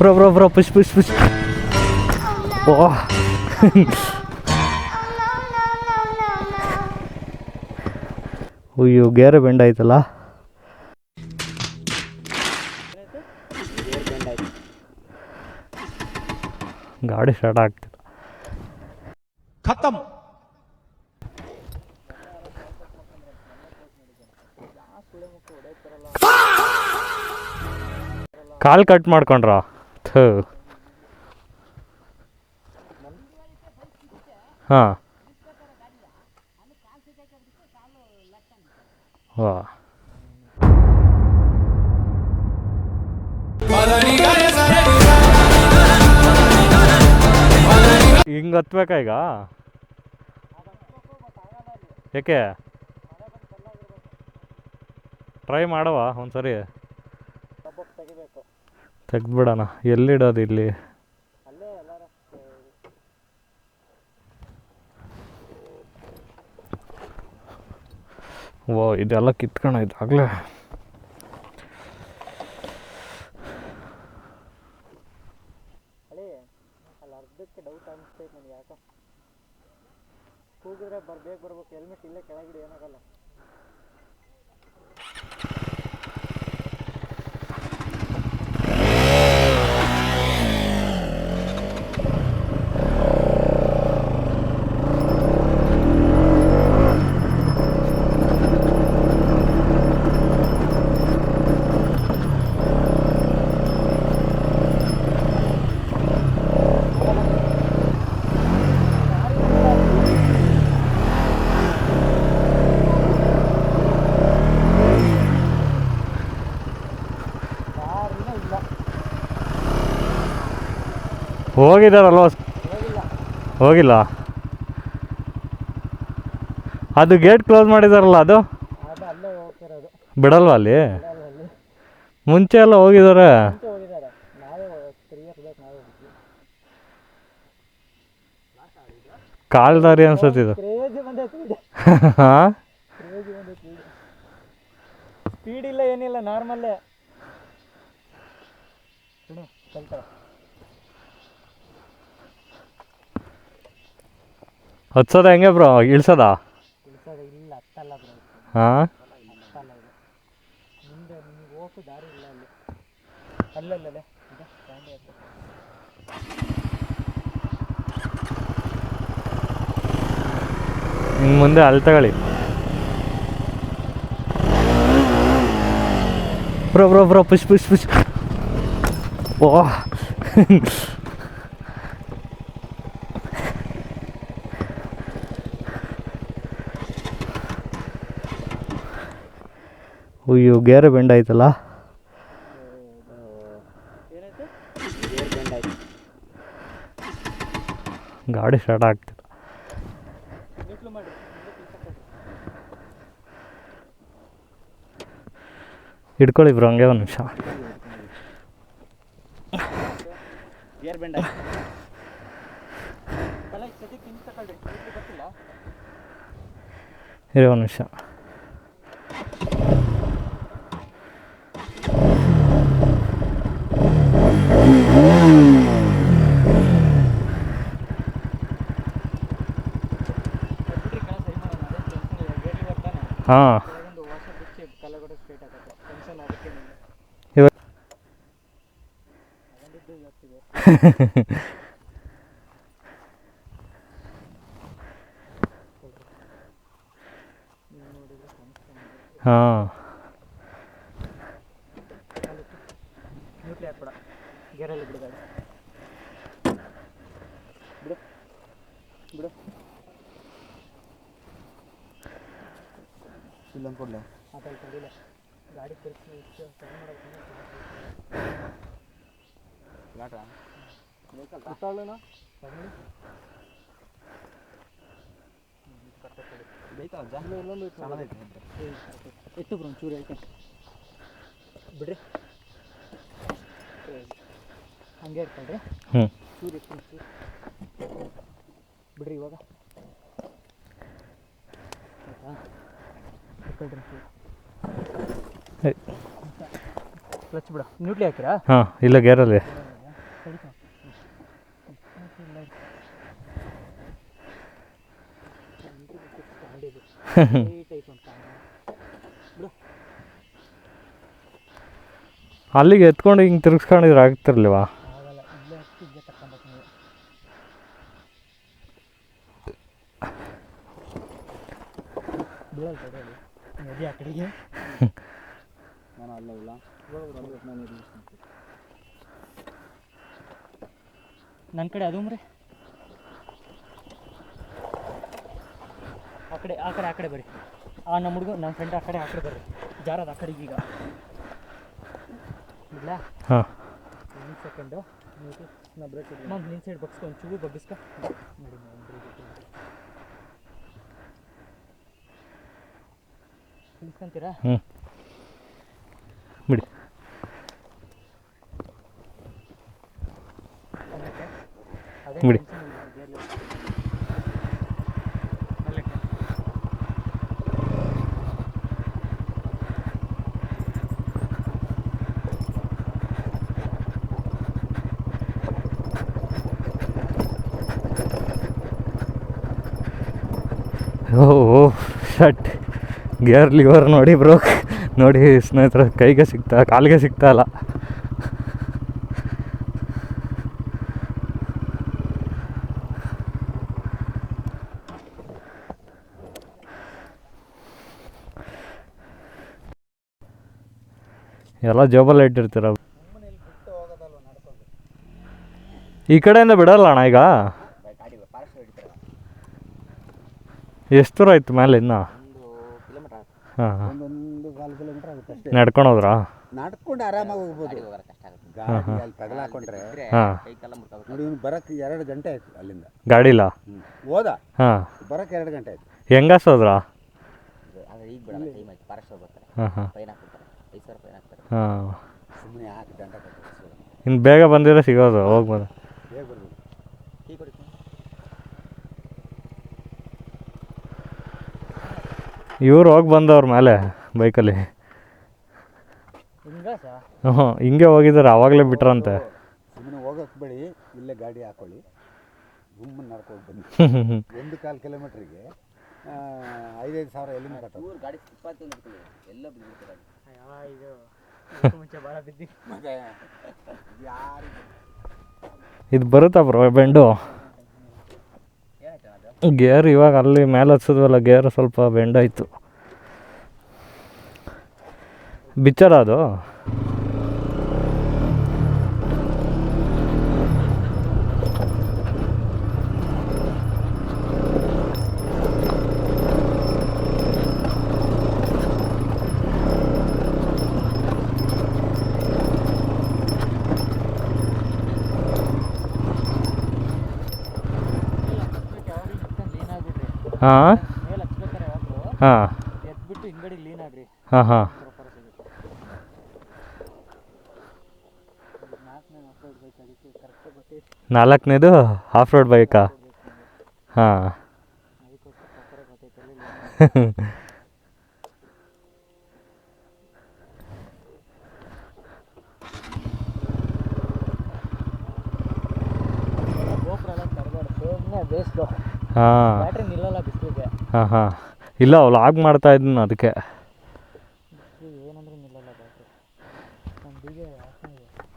Bro push ಓ ಅಯ್ಯೋ gear bend ಆಯ್ತಲ್ಲ. ಗಾಡಿ ಸ್ಟಾರ್ಟ್ ಆಗ್ತಿಲ್ಲ. ಖತಮ್. ಕಾಲ್ ಕಟ್ ಮಾಡ್ಕೊಂಡ್ರ. ಹಾಂ ವಾ ಹಿಂಗೆ ಹತ್ಬೇಕಾ ಈಗ? ಯಾಕೆ? ಟ್ರೈ ಮಾಡವ ಒಂದ್ಸರಿ, ತೆಗ್ದ್ಬಿಡೋಣ. ಎಲ್ಲಿಡೋದು ಇಲ್ಲಿ? ಓ ಇದೆಲ್ಲ ಕಿತ್ಕೊಂಡಾಯ್ತು ಆಗಲೇ. ಅರ್ಧಕ್ಕೆ ಡೌಟ್ ಅನಿಸ್ತೈತೆ ನನಗೆ ಯಾಕೋ. ಕೂಗಿದ್ರೆ ಬರ್ಬೇಕು ಹೆಲ್ಮೆಟ್ ಇಲ್ಲೇ ಕೆಳಗಿಡಿ ಏನಾಗಲ್ಲ. ಹೋಗಿದ್ದಾರಲ್ವ? ಹೋಗಿಲ್ಲ. ಅದು ಗೇಟ್ ಕ್ಲೋಸ್ ಮಾಡಿದಾರಲ್ಲ, ಅದು ಬಿಡಲ್ವ ಅಲ್ಲಿ? ಮುಂಚೆ ಎಲ್ಲ ಹೋಗಿದ್ದಾರೆ. ಕಾಲ್ದಾರಿ ಅನ್ಸತ್ತಿದು. ಹಾಂ ಸ್ಪೀಡ್ ಇಲ್ಲ ಏನಿಲ್ಲ, ನಾರ್ಮಲ್ಲೇ ಹತ್ಸೋದ ಹೆಂಗೆ ಬ್ರೋ? ಇಳ್ಸೋದ? ಇಲ್ಲ, ಹತ್ತಲ್ಲ ಬ್ರೋ. ಹಾಂ ಹತ್ತಲ್ಲ ಇದು. ಮುಂದೆ ನಿಮಗೆ ಹೋಗೋ ದಾರಿ ಇಲ್ಲ ಅಲ್ಲಿ. ಅಲ್ಲಲ್ಲೇ ಇನ್ನು ಮುಂದೆ ಅಲ್ಲಿ ತಗೊಳ್ಳಿ. ಬ್ರೋ ಪುಷ್ ಓ ಅಯ್ಯೋ ಗೇರ್ ಬೆಂಡ್ ಆಯ್ತಲ್ಲ. ಗಾಡಿ ಸ್ಟಾರ್ಟ್ ಆಗ್ತಿಲ್ಲ. ಹಿಡ್ಕೊಳ್ಳಿ ಬ್ರೋ ಹಂಗೆ ಒಂದು ನಿಮಿಷ. ಇರೋ ಒಂದು ನಿಮಿಷ. ಹಾಂ ಹಾಂ ಗೇರಲ್ಲಿ ಬಿಡು ಇಲ್ಲ ಕೊಡಲ ಮಾತಾಡ್ಕೊಂಡಿಲ್ಲ. ಗಾಡಿ ಪರಿಸ್ಥಿತಿ ಎತ್ತು ಬ್ರೋ ಚೂರು ಐತೆ ಬಿಡ್ರಿ, ಹಂಗೆ ಇಟ್ಕೊಳ್ರಿ. ಚೂರು ಇಟ್ಟು ಬಿಡ್ರಿ ಇವಾಗ. ಆಯ್ತಾ? ಇಟ್ಕೊಳ್ರಿ ಚೂರು ಕ್ಲಚ್ ಬಿಡ. ನ್ಯೂಟ್ಲಿ ಹಾಕಿರಾ? ಹಾಂ ಇಲ್ಲ ಗೇರಲ್ಲಿ. ಐತೆ ಒಂದು ಬಿಡು. ಅಲ್ಲಿಗೆ ಎತ್ಕೊಂಡು ಹಿಂಗೆ ತಿರ್ಗಿಸ್ಕೊಂಡಿದ್ರೆ ಆಗ್ತಿರ್ಲಿವಾ? ಆಗಲ್ಲ, ಇಲ್ಲೇ ಹತ್ತಿ ಇಲ್ಲೇ ತಗೊಂಬೇಕು ನೀವು. ಬೀಳಲ್ಲ ತಡೆಯಲಿ ನದಿ ಆ ಕಡೆಗೆ. ನಾನು ಅಲ್ಲ ಇಲ್ಲ ನಾನು ನನ್ನ ಕಡೆ ಅದು ಮರೆ ಆ ಕಡೆ ಬರ್ರಿ. ನಮ್ಮ ಹುಡುಗ ನಮ್ಮ ಫ್ರೆಂಡ್ ಆ ಕಡೆ ಬರ್ರಿ. ಜಾರದ ಆ ಕಡೆಗೆ ಈಗ ಇಲ್ಲ. ಹಾಂ, ಒಂದು ಸೆಕೆಂಡು ನಾ ಬ್ರೇಕ್ ನಾನು ನಿನ್ನ ಸೈಡ್ ಬಗ್ಸ್ಕೊ, ಒಂದು ಚೂರು ಬಗ್ಗಿಸ್ಕ ನೋಡಿ. ಇಳಿಸ್ಕೊಂತೀರಾ? ಹ್ಞೂ ಬಿಡಿ. ಅದೇ ಬಿಡಿ. ಓ ಶಟ್, ಗೇರ್ ಲಿವರ್ ನೋಡಿ ಬ್ರೋಕ್. ನೋಡಿ ಸ್ನೇಹಿತರೆ, ಕೈಗೆ ಸಿಗ್ತಾ ಕಾಲಿಗೆ ಸಿಗ್ತಾ ಇಲ್ಲ. ಎಲ್ಲ ಜೋಬಲ್ಲಿ ಇಟ್ಟಿರ್ತೀರ. ಈ ಕಡೆಯಿಂದ ಬಿಡಲ್ಲ ಅಣ್ಣ ಈಗ? ಎಷ್ಟು ದೂರ ಆಯ್ತು ಮೇಲೆ ಇನ್ನು? ಹಾಂ ಹಾಂ, ಒಂದು 1.25 ಕಿಲೋಮೀಟರ್ ಆಗುತ್ತೆ ಅಷ್ಟೇ. ನಡ್ಕೊಂಡು ಹೋದ್ರಾ? ನಡ್ಕೊಂಡು ಆರಾಮಾಗಿ ಹೋಗ್ಬೋದು. ಗಾಡಿ ಅಲ್ಲಿ ತಗಲಾಕೊಂಡ್ರೆ ಹಾಂ, ನೋಡಿ ಇವ್ನು ಬರಕ್ಕೆ 2 ಗಂಟೆ ಆಯ್ತು ಅಲ್ಲಿಂದ. ಗಾಡಿಲ್ಲ? ಹೋದ ಹಾಂ, ಬರಕ್ಕೆ 2 ಗಂಟೆ ಆಯ್ತು. ಹೆಂಗಸೋದ್ರಾ? ಹಾಂ ಹಾಂ ಹಾಂ, ಸುಮ್ಮನೆ ಯಾಕೆ ದಂಡ ಕಟ್ಟಿಸ್ಬೋದು, ಇನ್ನು ಬೇಗ ಬಂದಿದ್ರೆ ಸಿಗೋದು, ಹೋಗ್ಬೋದು. ಬೇಗ ಬರ್ಬೋದು. ಇವ್ರು ಹೋಗಿ ಬಂದವ್ರ ಮೇಲೆ ಬೈಕಲ್ಲಿ. ಹ್ಞೂ, ಹಿಂಗೆ ಹೋಗಿದ್ದಾರೆ, ಆವಾಗಲೇ ಬಿಟ್ರಂತೆ. ಸುಮ್ಮನೆ ಹೋಗಕ್ಕೆ ಬೇಡಿ, ಇಲ್ಲೇ ಗಾಡಿ ಹಾಕೊಳ್ಳಿ, ಗುಮ್ಮನ್ನು ನಡ್ಕೊಂಡು ಬನ್ನಿ. 1.25 ಕಿಲೋಮೀಟ್ರಿಗೆ 5,000 ಸಾವಿರ ಎಲ್ಲಿಂದ ಕಟ್ಟೋದು? ಗಾಡಿ ಎಲ್ಲ ಮತ್ತೆ ಯಾರಿಗೆ ಇದು ಬರುತ್ತಾ ಬ್ರೋ ಬೆಂಡು? ಗೇರ್ ಇವಾಗ ಅಲ್ಲಿ ಮೇಲೆ ಹತ್ಸಿದ್ವಲ್ಲ, ಗೇರ್ ಸ್ವಲ್ಪ ಬೆಂಡಾಯಿತು. ಬಿಚ್ಚರ ಅದು? ಹಾಂ ಹಾಂ ಎದ್ಬಿಟ್ಟು ಹಿಂಗಡಿ ಲೀನ್ ಆಗ್ರಿ. ಹಾಂ ಹಾಂ, 4ನೇದು ಆಫ್ ರೋಡ್ ಬೈಕಾ? ಹಾಂ ಹಾಂ ಬ್ಯಾಟ್ರಿ ನಿಲ್ಲಲ್ಲ ಬಿಸಿಲಿಗೆ. ಹಾಂ ಹಾಂ, ಇಲ್ಲ ವ್ಲಾಗ್ ಮಾಡ್ತಾ ಇದ್ದೀನಿ ಅದಕ್ಕೆ. ಏನಂದ್ರೆ ನಿಲ್ಲಲ್ಲ ಬ್ಯಾಟ್ರಿ. ನಮ್ಮ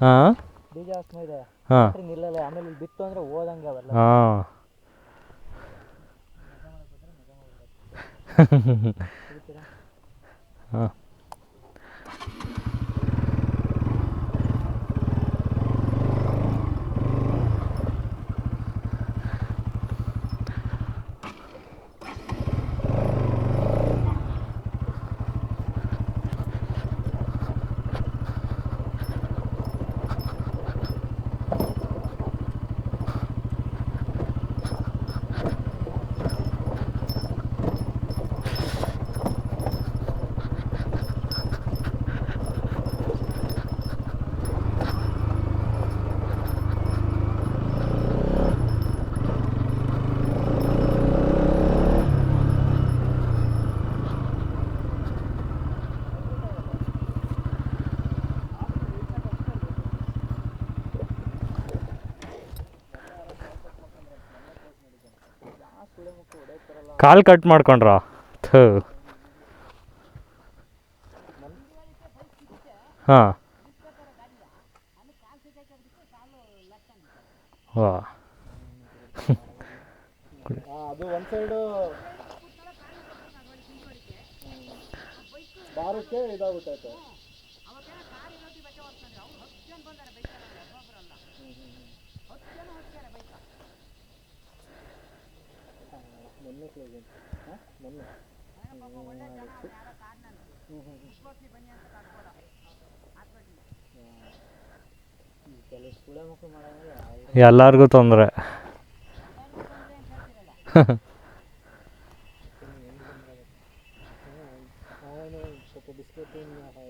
ಹಾಂ ಡಿಜೆ ಆಸ್ಮ ಇದೆ, ಹಾಂ ಬ್ಯಾಟ್ರಿ ನಿಲ್ಲಲ್ಲ. ಆಮೇಲೆ ಇಲ್ಲಿ ಬಿತ್ತು ಅಂದರೆ ಓದಂಗೆ ಅವೆಲ್ಲ. ಹಾಂ ಹಾಂ, ಕಾಲು ಕಟ್ ಮಾಡ್ಕೊಂಡ್ರ? ಥೂ ಹಾಂ ವಾ ಅದು ಒಂದು ಸೈಡು ಬಾರಕ್ಕೆ ಇದಾಗ್ಬಿಟ್ಟೈತೆ. ಎಲ್ಲರಿಗೂ ತೊಂದರೆ. ಸ್ವಲ್ಪ ಬಿಸ್ಕೆಟ್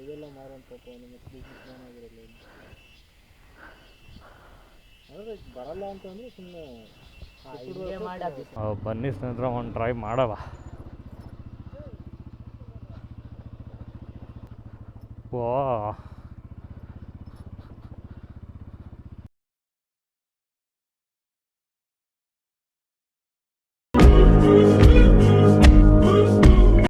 ಇವೆಲ್ಲ ಮಾರುವಂತ ಬಿಸ್ನೆಸ್ ಮ್ಯಾನ್ ಆಗಿರಲ್ಲ. ಅಂದರೆ ಬರಲ್ಲ ಅಂತಂದರೆ ಸುಮ್ಮನೆ ಬನ್ನಿ ಸ್ನೇಹಿತರೆ ಒಂದು ಟ್ರೈ ಮಾಡವ. ವಾ